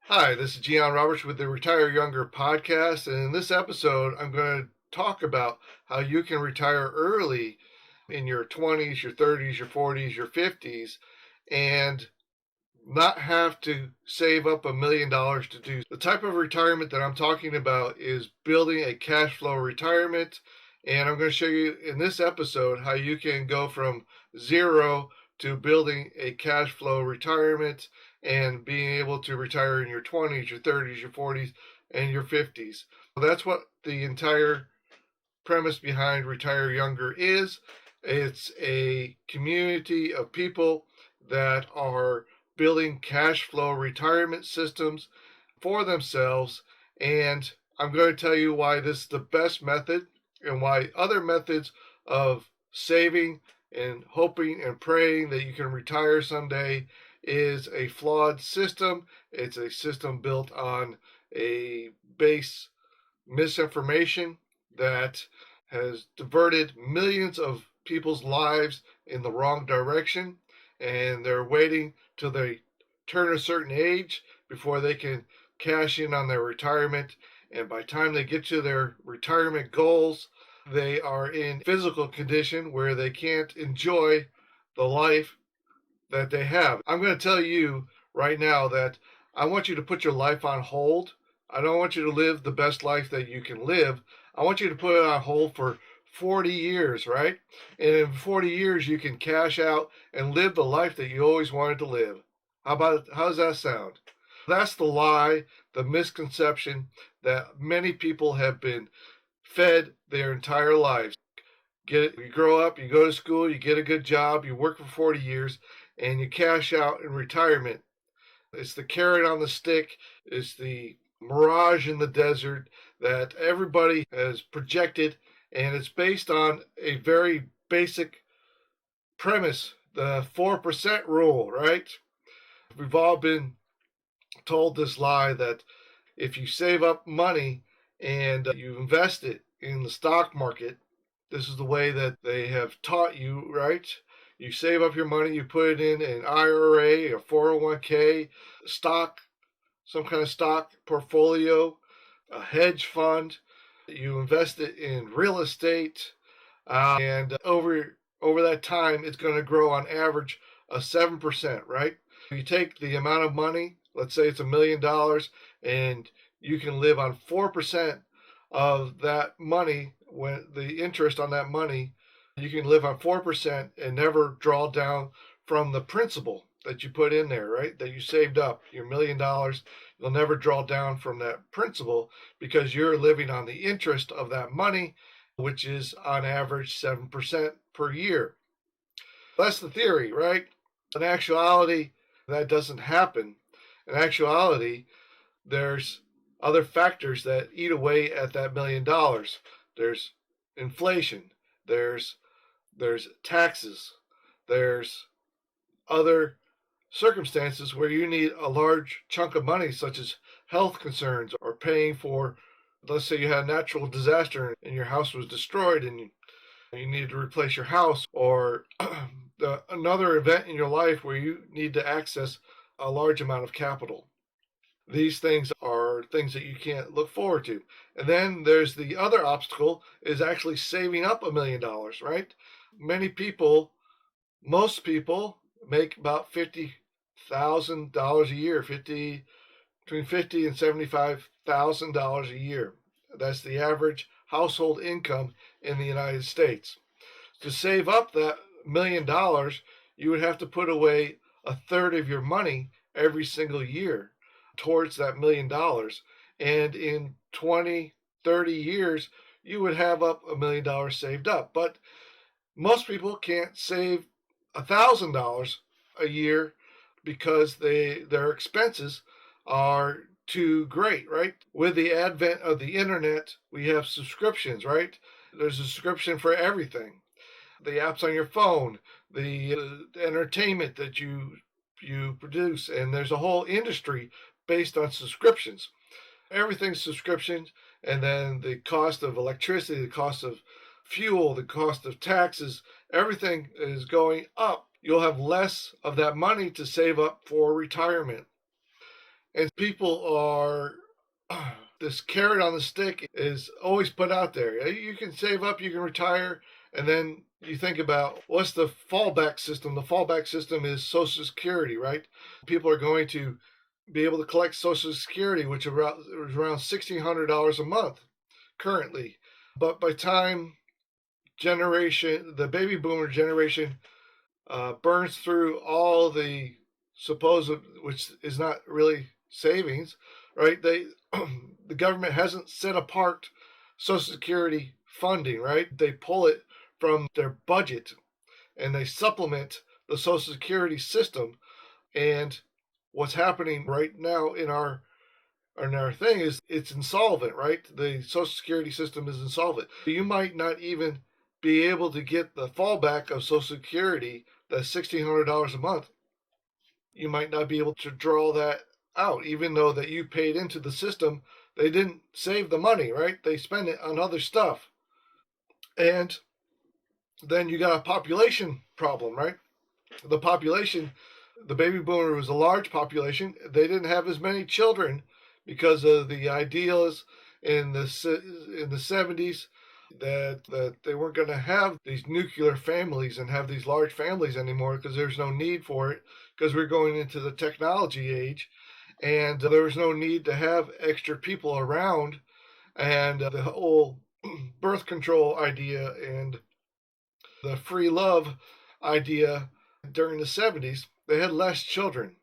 Hi, this is Gian Roberts with the Retire Younger podcast. And in this episode, I'm going to talk about how you can retire early in your 20s, your 30s, your 40s, your 50s, and not have to save up $1 million to do. The type of retirement that I'm talking about is building a cash flow retirement. And I'm going to show you in this episode how you can go from zero to building a cash flow retirement and being able to retire in your 20s, your 30s, your 40s, and your 50s. That's what the entire premise behind Retire Younger is. It's a community of people that are building cash flow retirement systems for themselves. And I'm going to tell you why this is the best method and why other methods of saving and hoping and praying that you can retire someday is a flawed system. It's a system built on a base misinformation that has diverted millions of people's lives in the wrong direction, and they're waiting till they turn a certain age before they can cash in on their retirement. And by the time they get to their retirement goals, they are in physical condition where they can't enjoy the life that they have. I'm going to tell you right now that I want you to put your life on hold. I don't want you to live the best life that you can live. I want you to put it on hold for 40 years, right? And in 40 years, you can cash out and live the life that you always wanted to live. How does that sound? That's the lie, the misconception that many people have been fed their entire lives. You grow up, you go to school, you get a good job, you work for 40 years, and you cash out in retirement. It's the carrot on the stick, it's the mirage in the desert that everybody has projected, and it's based on a very basic premise, the 4% rule, right? We've all been told this lie that if you save up money and you invest it in the stock market, this is the way that they have taught you, right? You save up your money, you put it in an IRA, a 401k, stock, some kind of stock portfolio, a hedge fund. You invest it in real estate, and over that time, it's going to grow on average a 7%, right? You take the amount of money, let's say it's $1 million, and you can live on 4% of that money. When the interest on that money, you can live on 4% and never draw down from the principal that you put in there, right? That you saved up, your $1 million. You'll never draw down from that principal because you're living on the interest of that money, which is on average 7% per year. That's the theory, right? In actuality, that doesn't happen. In actuality, there's other factors that eat away at that $1 million. There's inflation, there's taxes, there's other circumstances where you need a large chunk of money, such as health concerns or paying for, let's say you had a natural disaster and your house was destroyed and you needed to replace your house, or another event in your life where you need to access a large amount of capital. These things are things that you can't look forward to. And then there's the other obstacle is actually saving up $1 million, right? Many people, most people make about $50,000 a year, between 50 and $75,000 a year. That's the average household income in the United States. To save up that $1 million, you would have to put away a third of your money every single year towards that $1 million. And in 20, 30 years, you would have up $1 million saved up. But most people can't save $1,000 a year because their expenses are too great, right? With the advent of the internet, we have subscriptions, right? There's a subscription for everything. The apps on your phone, the entertainment that you produce, and there's a whole industry based on subscriptions. Everything's subscriptions, and then the cost of electricity, the cost of fuel, the cost of taxes, everything is going up. You'll have less of that money to save up for retirement. And people are, this carrot on the stick is always put out there. You can save up, you can retire, and then you think about what's the fallback system. The fallback system is Social Security, right? People are going to be able to collect Social Security, which is around $1,600 a month currently. But by time the baby boomer generation burns through all the supposed, which is not really savings, right? The government hasn't set apart Social Security funding, right? They pull it from their budget and they supplement the Social Security system. And what's happening right now in our thing is it's insolvent, right? The Social Security system is insolvent. You might not even be able to get the fallback of Social Security, that's $1,600 a month. You might not be able to draw that out, even though that you paid into the system. They didn't save the money, right? They spend it on other stuff. And then you got a population problem, right? The population, the baby boomer was a large population. They didn't have as many children because of the ideals in the 70s that they weren't going to have these nuclear families and have these large families anymore because there's no need for it because we're going into the technology age and there was no need to have extra people around and the whole birth control idea and the free love idea during the 70s, they had less children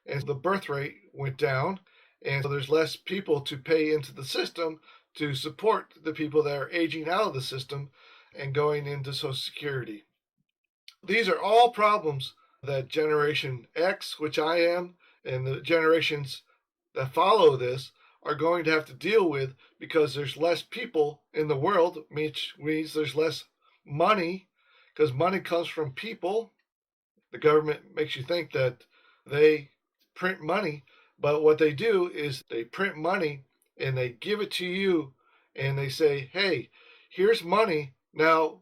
and the birth rate went down and so there's less people to pay into the system to support the people that are aging out of the system and going into Social Security. These are all problems that Generation X, which I am, and the generations that follow this are going to have to deal with because there's less people in the world, which means there's less money because money comes from people. The government makes you think that they print money, but what they do is they print money and they give it to you and they say, hey, here's money. Now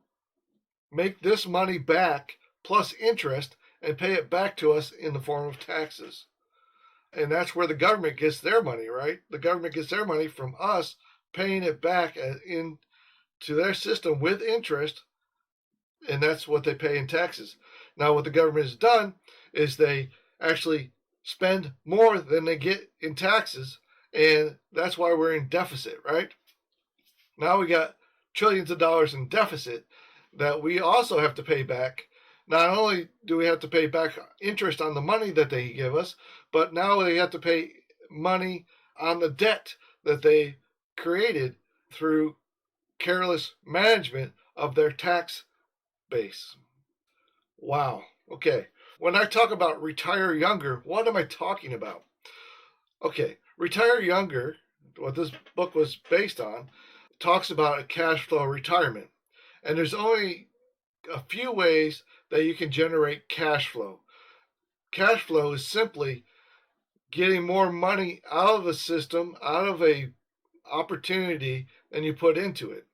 make this money back plus interest and pay it back to us in the form of taxes. And that's where the government gets their money, right? The government gets their money from us paying it back into their system with interest, and that's what they pay in taxes. Now, what the government has done is they actually spend more than they get in taxes, and that's why we're in deficit, right? Now we got trillions of dollars in deficit that we also have to pay back. Not only do we have to pay back interest on the money that they give us, but now they have to pay money on the debt that they created through careless management of their tax base. Wow. Okay. When I talk about retire younger, what am I talking about? Okay. Retire younger, what this book was based on, talks about a cash flow retirement. And there's only a few ways that you can generate cash flow. Cash flow is simply getting more money out of a system, out of a opportunity than you put into it.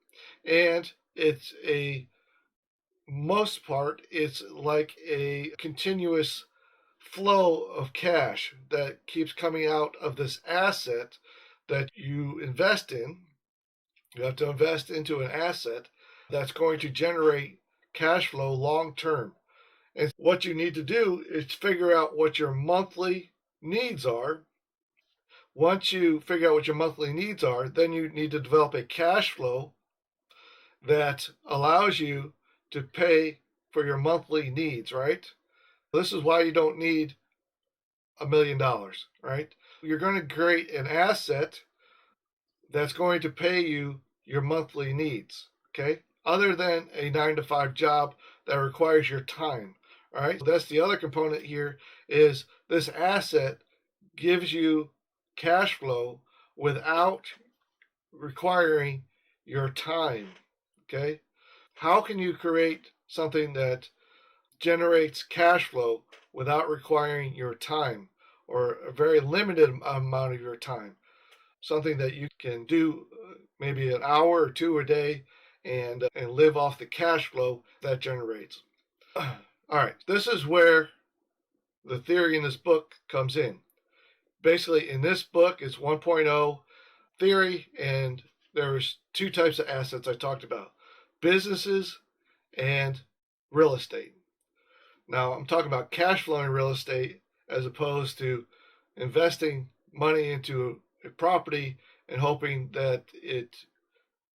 And it's most part, it's like a continuous flow of cash that keeps coming out of this asset that you invest in. You have to invest into an asset that's going to generate cash flow long term. And what you need to do is figure out what your monthly needs are. Once you figure out what your monthly needs are, then you need to develop a cash flow that allows you to pay for your monthly needs, right? This is why you don't need $1 million, right? You're going to create an asset that's going to pay you your monthly needs, okay? Other than a 9 to 5 job that requires your time, all right? So that's the other component here is this asset gives you cash flow without requiring your time, okay? How can you create something that generates cash flow without requiring your time or a very limited amount of your time? Something that you can do maybe an hour or two a day and live off the cash flow that generates. All right, this is where the theory in this book comes in. Basically, in this book, it's 1.0 theory, and there's two types of assets I talked about: businesses and real estate. Now, I'm talking about cash flowing real estate as opposed to investing money into a property and hoping that it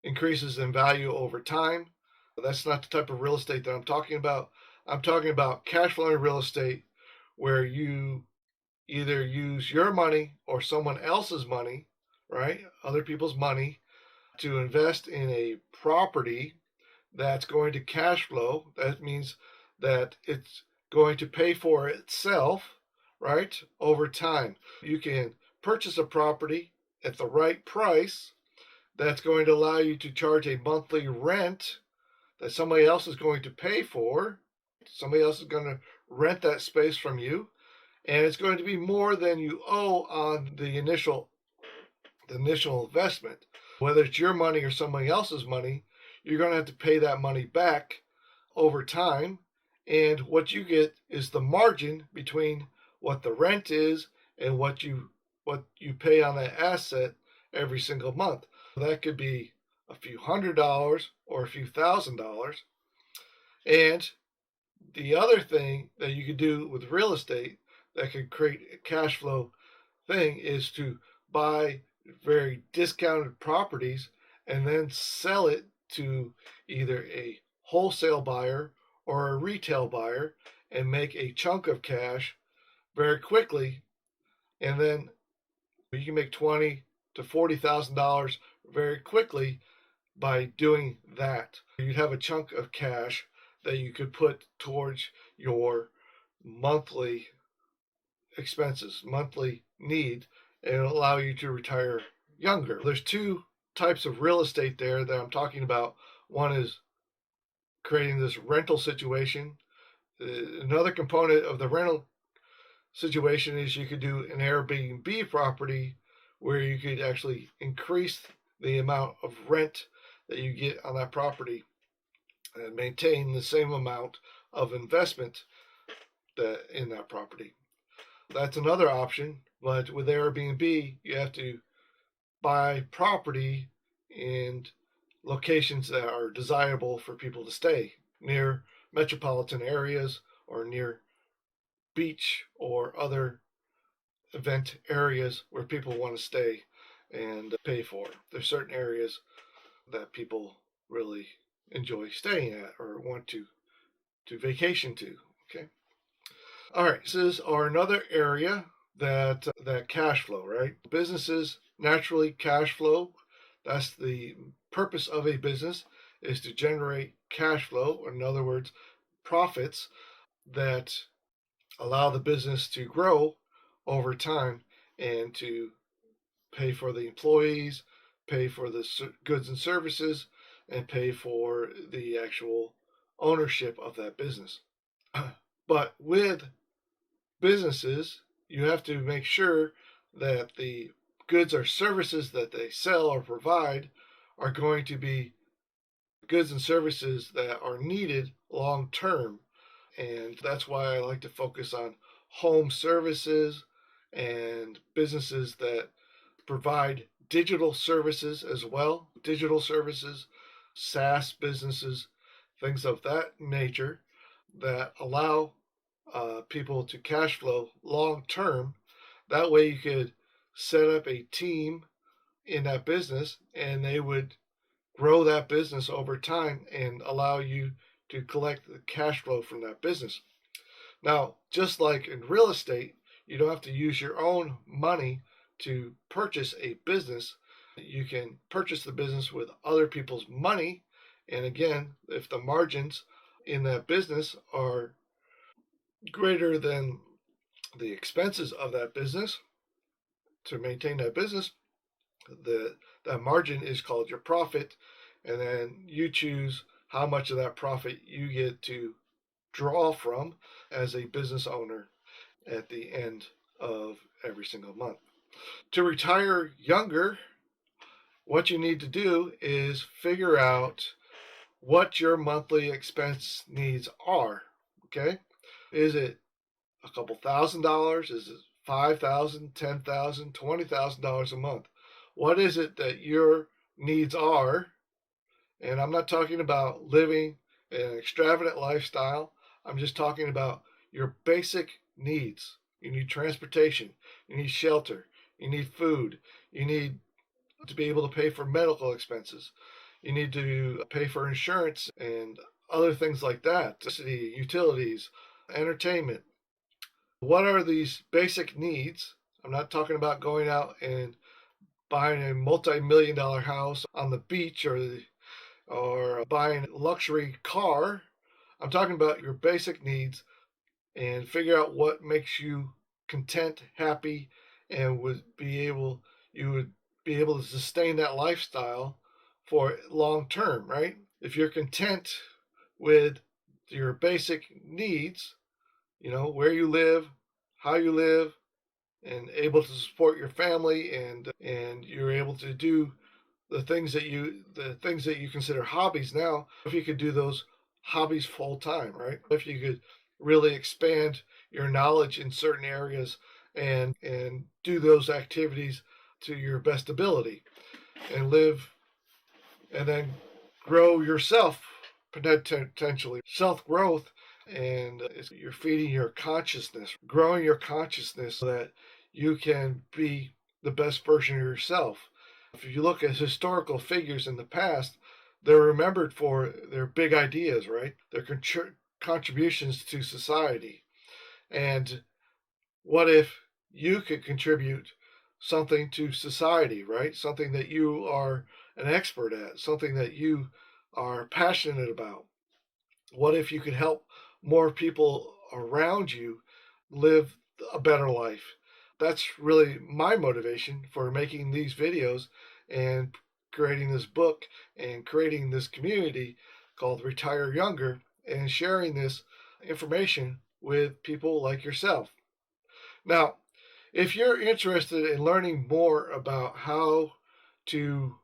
increases in value over time. That's not the type of real estate that I'm talking about. I'm talking about cash flowing real estate where you either use your money or someone else's money, right? Other people's money to invest in a property that's going to cash flow. That means that it's going to pay for itself, right, over time. You can purchase a property at the right price that's going to allow you to charge a monthly rent that somebody else is going to pay for. Somebody else is going to rent that space from you, and it's going to be more than you owe on the initial investment. Whether it's your money or somebody else's money, you're going to have to pay that money back over time. And what you get is the margin between what the rent is and what you pay on that asset every single month. That could be a few $100s or a few $1,000s. And the other thing that you could do with real estate that could create a cash flow thing is to buy very discounted properties and then sell it to either a wholesale buyer or a retail buyer and make a chunk of cash very quickly. And then you can make $20,000 to $40,000 very quickly by doing that. You'd have a chunk of cash that you could put towards your monthly expenses, monthly need, and it'll allow you to retire younger. There's two types of real estate there that I'm talking about. One is creating this rental situation. Another component of the rental situation is you could do an Airbnb property where you could actually increase the amount of rent that you get on that property and maintain the same amount of investment in that property. That's another option, but with Airbnb, you have to buy property in locations that are desirable for people to stay, near metropolitan areas or near beach or other event areas where people want to stay and pay for. There's certain areas that people really enjoy staying at or want to vacation to. Okay. All right. So this is another area that cash flow, right? Businesses naturally cash flow. That's the purpose of a business, is to generate cash flow, or in other words, profits that allow the business to grow over time and to pay for the employees, pay for the goods and services, and pay for the actual ownership of that business. But with businesses, you have to make sure that the goods or services that they sell or provide are going to be goods and services that are needed long term. And that's why I like to focus on home services and businesses that provide digital services as well. Digital services, SaaS businesses, things of that nature that allow people to cash flow long term. That way you could set up a team in that business and they would grow that business over time and allow you to collect the cash flow from that business. Now, just like in real estate, you don't have to use your own money to purchase a business. You can purchase the business with other people's money. And again, if the margins in that business are greater than the expenses of that business to maintain that business, that margin is called your profit. And then you choose how much of that profit you get to draw from as a business owner at the end of every single month. To retire younger, what you need to do is figure out what your monthly expense needs are. Okay? Is it a couple $1,000s? Is it $5,000, $10,000, $20,000 a month. What is it that your needs are? And I'm not talking about living an extravagant lifestyle. I'm just talking about your basic needs. You need transportation, you need shelter, you need food, you need to be able to pay for medical expenses, you need to pay for insurance and other things like that, electricity, utilities, entertainment. What are these basic needs? I'm not talking about going out and buying a multi-million dollar house on the beach or buying a luxury car. I'm talking about your basic needs and figure out what makes you content, happy, and you would be able to sustain that lifestyle for long term, right? If you're content with your basic needs, where you live, how you live, and able to support your family, and you're able to do the things that you consider hobbies now, if you could do those hobbies full time, right? If you could really expand your knowledge in certain areas and do those activities to your best ability and live and then grow yourself, potentially self growth, and you're feeding your consciousness, growing your consciousness so that you can be the best version of yourself. If you look at historical figures in the past, they're remembered for their big ideas, right? Their contributions to society. And what if you could contribute something to society, right? Something that you are an expert at, something that you are passionate about. What if you could help more people around you live a better life? That's really my motivation for making these videos and creating this book and creating this community called Retire Younger and sharing this information with people like yourself. Now, if you're interested in learning more about how to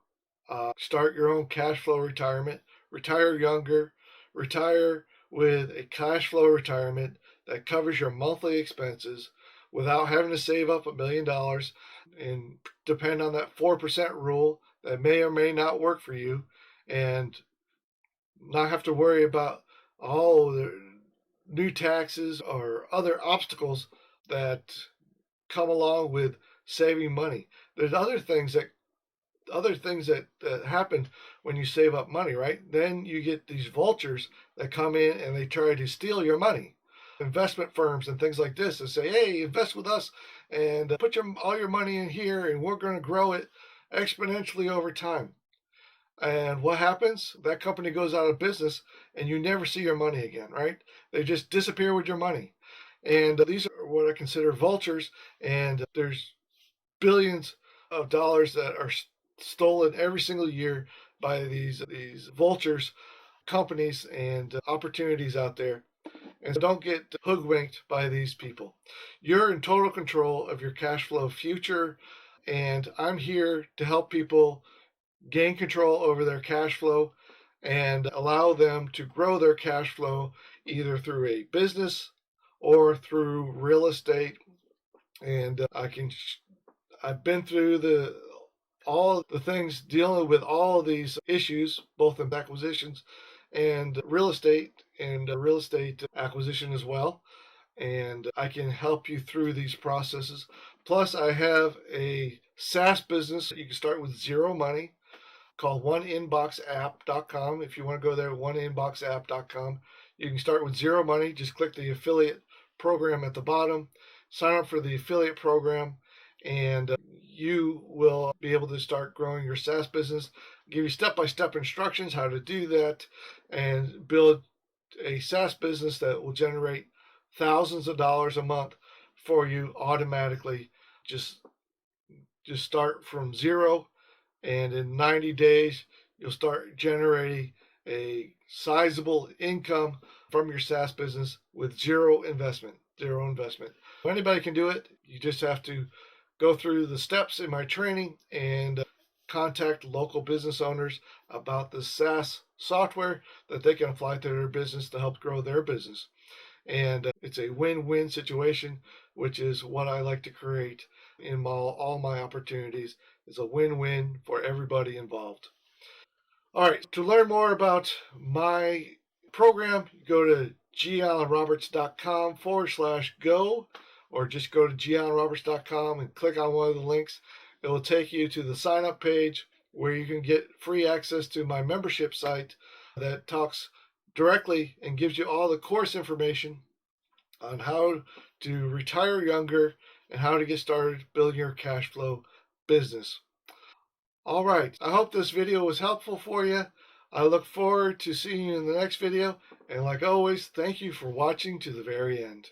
start your own cash flow retirement, retire younger, retire with a cash flow retirement that covers your monthly expenses without having to save up $1 million and depend on that 4% rule that may or may not work for you, and not have to worry about all the new taxes or other obstacles that come along with saving money. There's other things that happen when you save up money, right? Then you get these vultures that come in and they try to steal your money. Investment firms and things like this that say, "Hey, invest with us and put all your money in here, and we're going to grow it exponentially over time." And what happens? That company goes out of business, and you never see your money again, right? They just disappear with your money. And these are what I consider vultures, and there's billions of dollars that are stolen every single year by these vultures, companies, and opportunities out there. And so don't get hoodwinked by these people. You're in total control of your cash flow future, and I'm here to help people gain control over their cash flow and allow them to grow their cash flow either through a business or through real estate. And I've been through all the things dealing with all of these issues, both in acquisitions and real estate acquisition as well. And I can help you through these processes. Plus, I have a SaaS business. You can start with zero money called oneinboxapp.com. If you want to go there, oneinboxapp.com. You can start with zero money. Just click the affiliate program at the bottom, sign up for the affiliate program, and you will be able to start growing your SaaS business. I'll give you step-by-step instructions how to do that and build a SaaS business that will generate thousands of dollars a month for you automatically. Just start from zero, and in 90 days you'll start generating a sizable income from your SaaS business with zero investment. Anybody can do it. You just have to go through the steps in my training and contact local business owners about the SaaS software that they can apply to their business to help grow their business. And it's a win-win situation, which is what I like to create in all my opportunities. Is a win-win for everybody involved. All right, to learn more about my program, go to gallenroberts.com/go, or just go to gallenroberts.com and click on one of the links. It will take you to the sign up page where you can get free access to my membership site that talks directly and gives you all the course information on how to retire younger and how to get started building your cash flow business. All right, I hope this video was helpful for you. I look forward to seeing you in the next video. And like always, thank you for watching to the very end.